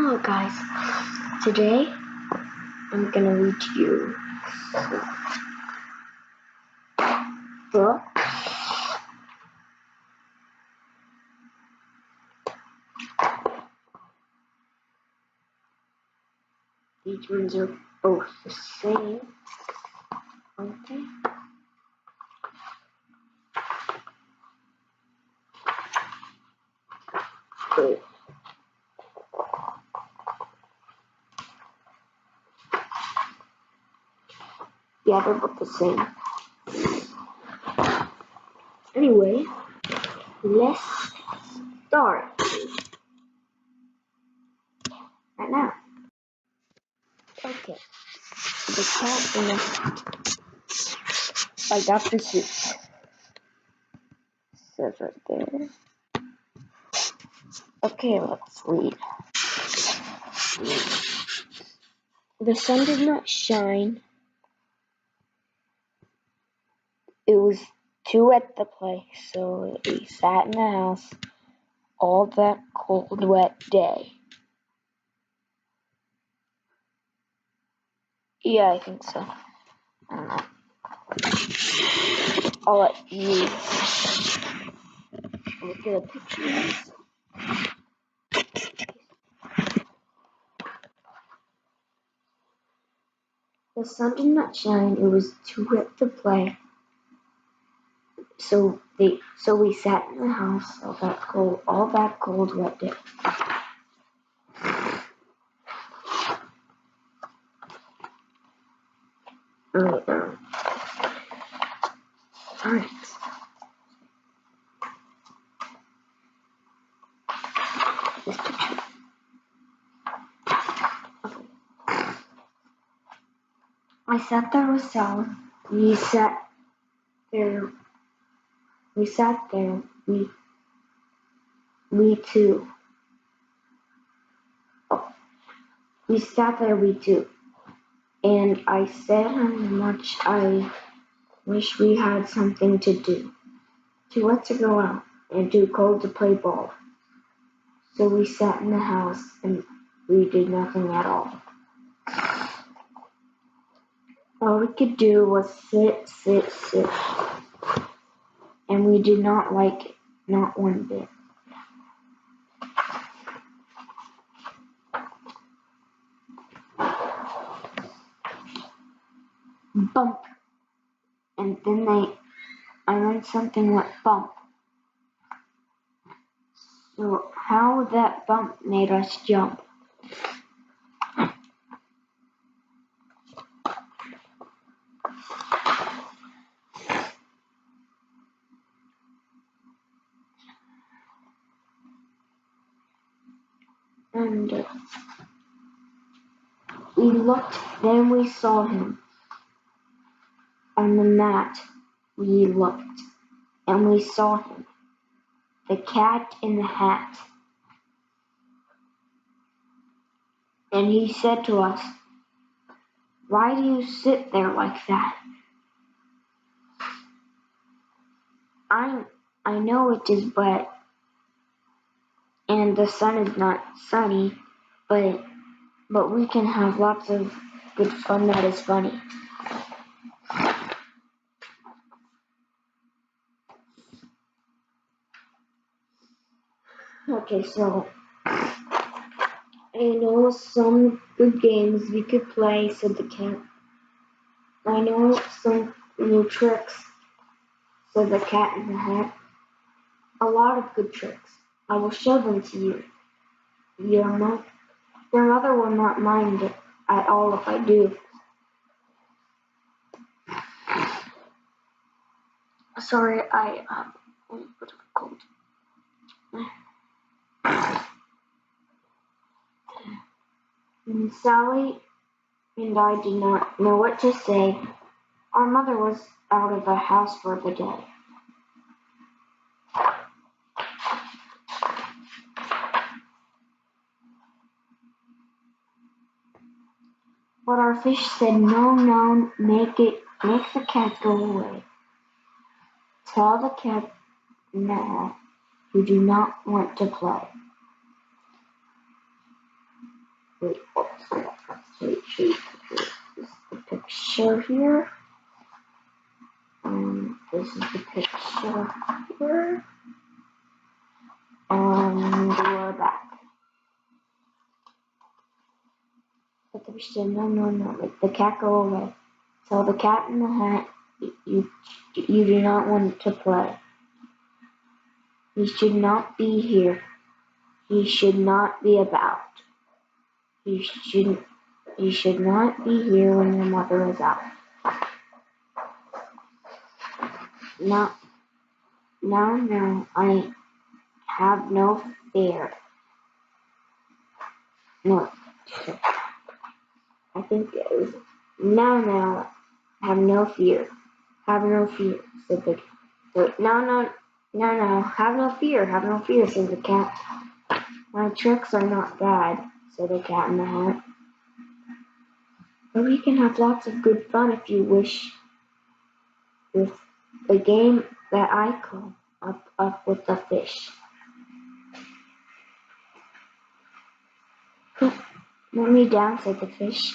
Hello guys, today I'm gonna read to you book. These ones are both the same, aren't they? Good. Yeah, they're both the same. Anyway, let's start right now. Okay, the cat in the hat by Dr. Seuss. Says right there. Okay, let's read. The sun did not shine. It was too wet to play, so we sat in the house all that cold, wet day. Yeah, I think so. I don't know. I'll let you look at the pictures. The sun did not shine. It was too wet to play. So we sat in the house all that cold, wet day. Alright. This picture. Okay. I sat there with Sal. We sat there. We two. Oh, we sat there, we two. And I said how much I wish we had something to do. Too wet to go out and too cold to play ball. So we sat in the house and we did nothing at all. All we could do was sit. And we did not like it, not one bit. Bump. And then I learned something went bump. So how that bump made us jump. And we looked, then we saw him. On the mat, we looked, and we saw him. The cat in the hat. And he said to us, "Why do you sit there like that?" I know it is wet, and the sun is not sunny, but we can have lots of good fun that is funny. Okay, so I know some good games we could play, said the cat. I know some new tricks, said the cat in the hat. A lot of good tricks. I will show them to you. Your mother will not mind it at all if I do. Sorry, I have a bit of a cold. And Sally and I did not know what to say. Our mother was out of the house for the day. But our fish said, no, make the cat go away. Tell the cat now you do not want to play. wait, wait, show you the picture here. This is the picture here. And we're back. But the picture, no, let the cat go away. So the cat in the hat, you do not want to play. He should not be here. He should not be about. He should not be here when your mother is out. Now, I have no fear. No, I think it was, now, have no fear. Have no fear, said the cat. Wait, no, have no fear, said the cat. My tricks are not bad, said the cat in the hat. But we can have lots of good fun if you wish with the game that I call Up with the Fish. Let me down, said the fish.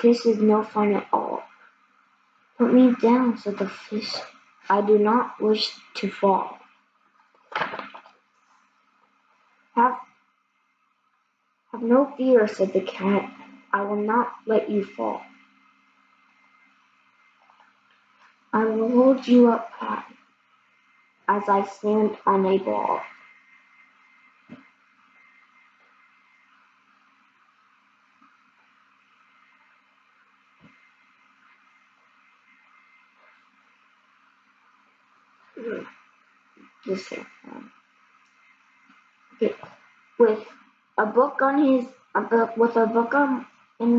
This is no fun at all. Put me down, said the fish. I do not wish to fall. Have no fear, said the cat. I will not let you fall. I will hold you up high as I stand on a ball. This here. Okay. With a book on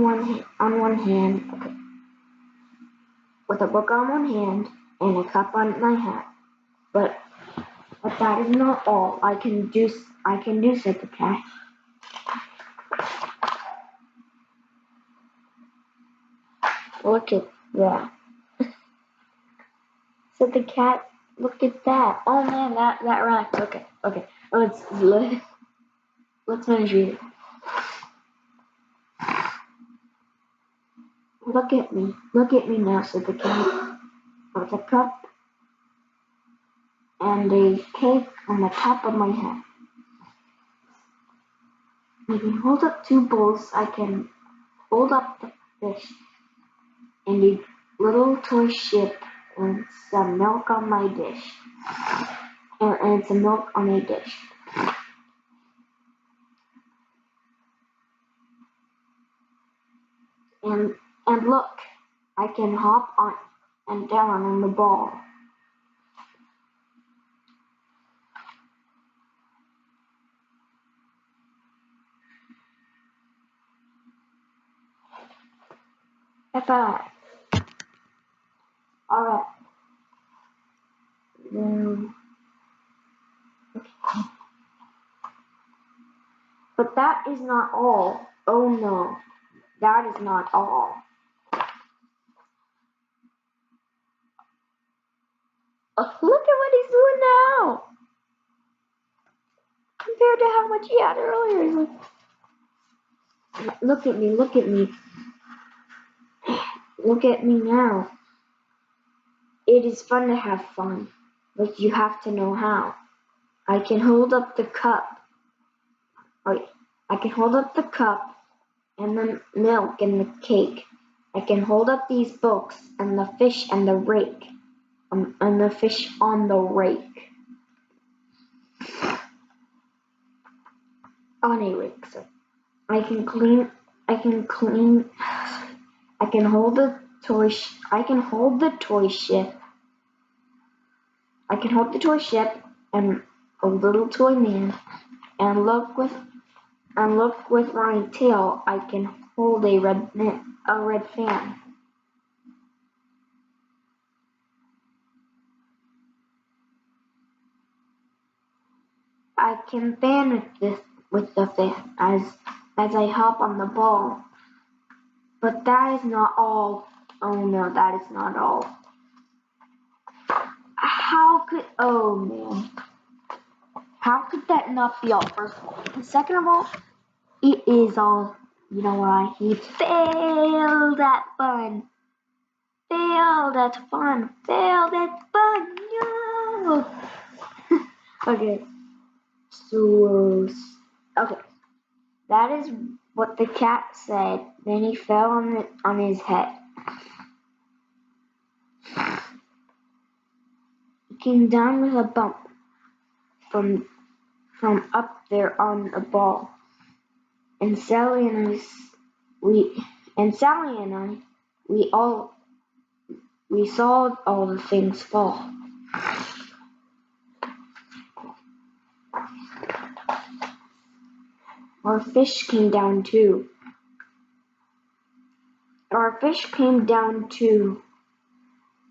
one hand. Okay. With a book on one hand and a cup on my hat. But that is not all I can do, said the cat. Look at that. Said the cat, look at that. Oh man, that rhymes. Okay. Let's finish reading. Look at me now, said the cat. With a cup and a cake on the top of my head. I can hold up 2 bowls. I can hold up the fish and a little toy ship and some milk on my dish. And some milk on a dish. And look, I can hop on and down on the ball. Alright. Okay. But that is not all. Oh no, that is not all. Oh, look at what he's doing now. Compared to how much he had earlier. Look at me. Look at me now. It is fun to have fun, but you have to know how. I can hold up the cup. I can hold up the cup and the milk and the cake. I can hold up these books and the fish and the rake. And the fish on the rake. On a rake, so I can hold the toy ship. I can hold the toy ship and a little toy man, and look with my tail. I can hold a red fan. I can fan with the fan as I hop on the ball. But that is not all. Oh no, that is not all. Oh man. How could that not be all? First of all. And second of all, It is all, you know why? He failed at fun. Failed at fun. Failed at fun. No. Okay. So, okay. That is what the cat said. Then he fell on his head. He came down with a bump from up there on a ball. And Sally and I, we saw all the things fall. Our fish came down too. Our fish came down too.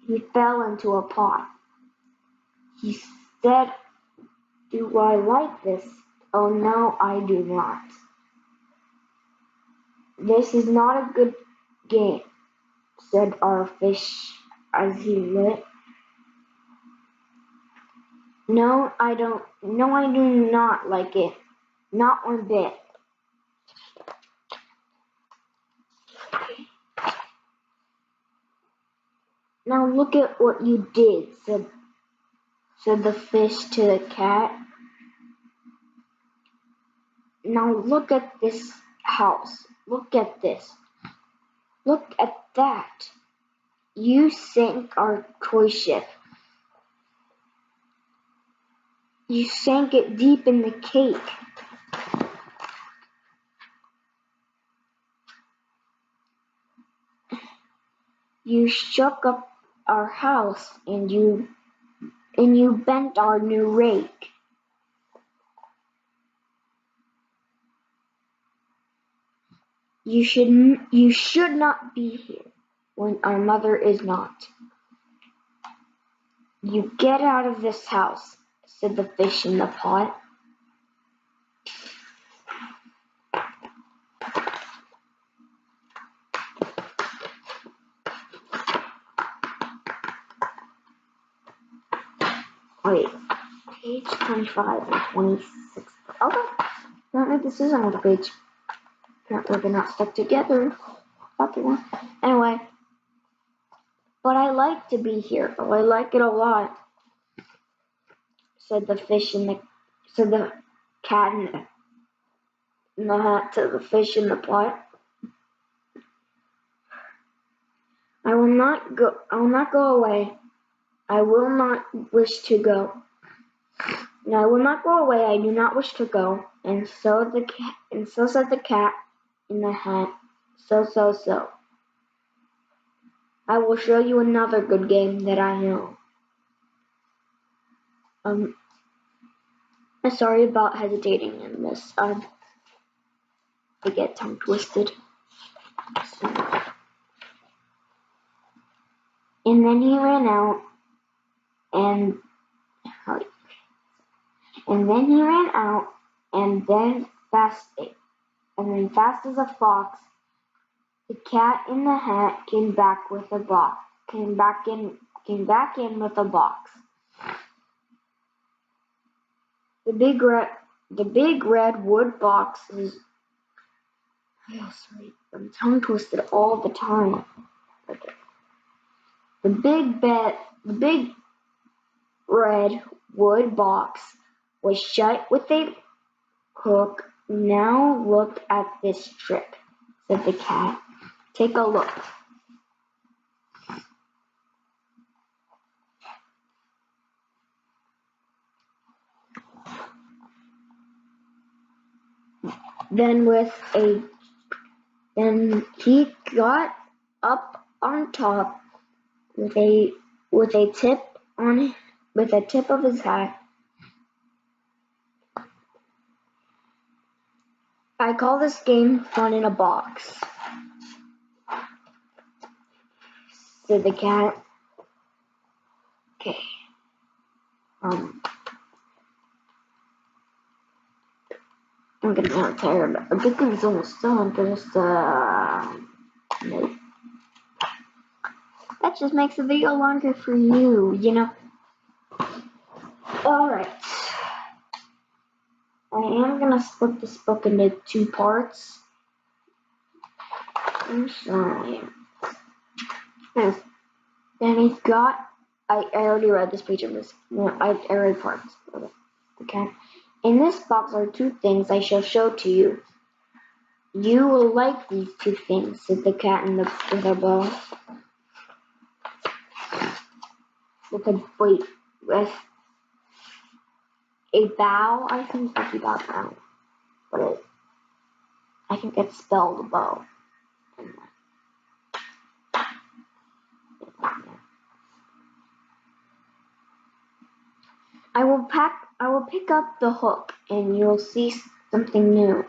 He fell into a pot. He said, "Do I like this? Oh no, I do not. This is not a good game," said our fish as he lit. No, I don't. No, I do not like it. Not one bit. Now look at what you did, said the fish to the cat. Now look at this house. Look at this. Look at that. You sank our toy ship. You sank it deep in the cake. You shook up our house and you bent our new rake. You should not be here when our mother is not. You get out of this house, said the fish in the pot. Wait, page 25 and 26. Okay, apparently this is another page. Apparently they're not stuck together. Anyway, but I like to be here. Oh, I like it a lot, said the cat in the hat to the fish in the pot. I will not go away. I will not wish to go. No, I will not go away. I do not wish to go. And so said the cat in the hat. So. I will show you another good game that I know. I'm sorry about hesitating in this. I get tongue twisted. So. And then he ran out, and then fast as a fox, the cat in the hat came back in with a box. The big red wood box is. Oh, sorry, I'm tongue twisted all the time. Okay. The big red wood box was shut with a hook. Now look at this trick, said the cat. Take a look. Then he got up on top with a tip of his hat. I call this game Fun in a Box, said the cat. Okay. I'm getting out tired. A good thing it's almost done because nope. That just makes the video longer for you, you know. Alright. I am gonna split this book into 2 parts. I'm sorry. Yes. Then he's got. I already read this page of this. No, I read parts of it. Okay. In this box are 2 things I shall show to you. You will like these 2 things, said the cat with a bow. With a bow, I think if you got that. But I think it's spelled bow. I will pick up the hook and you'll see something new.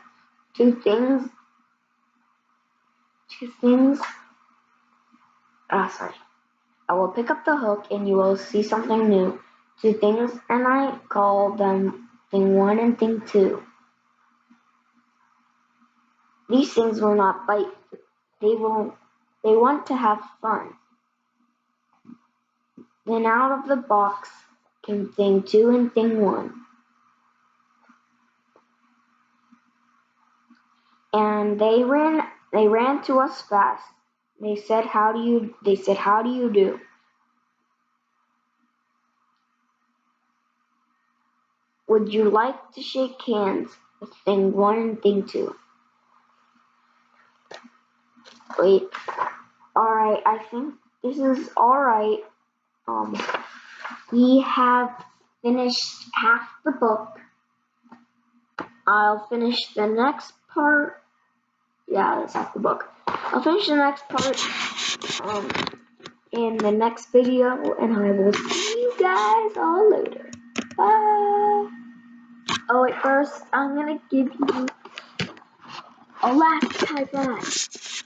2 things. Sorry. I will pick up the hook and you will see something new. 2 things, and I call them thing 1 and thing 2. These things will not bite. They want to have fun. Then out of the box came thing 2 and thing 1. And they ran to us fast. They said, how do you do? Would you like to shake hands with thing 1 and thing 2? Wait. Alright, I think this is alright. We have finished half the book. I'll finish the next part. Yeah, that's half the book. I'll finish the next part in the next video, and I will see you guys all later. Bye. Oh wait, first I'm gonna give you a last high five.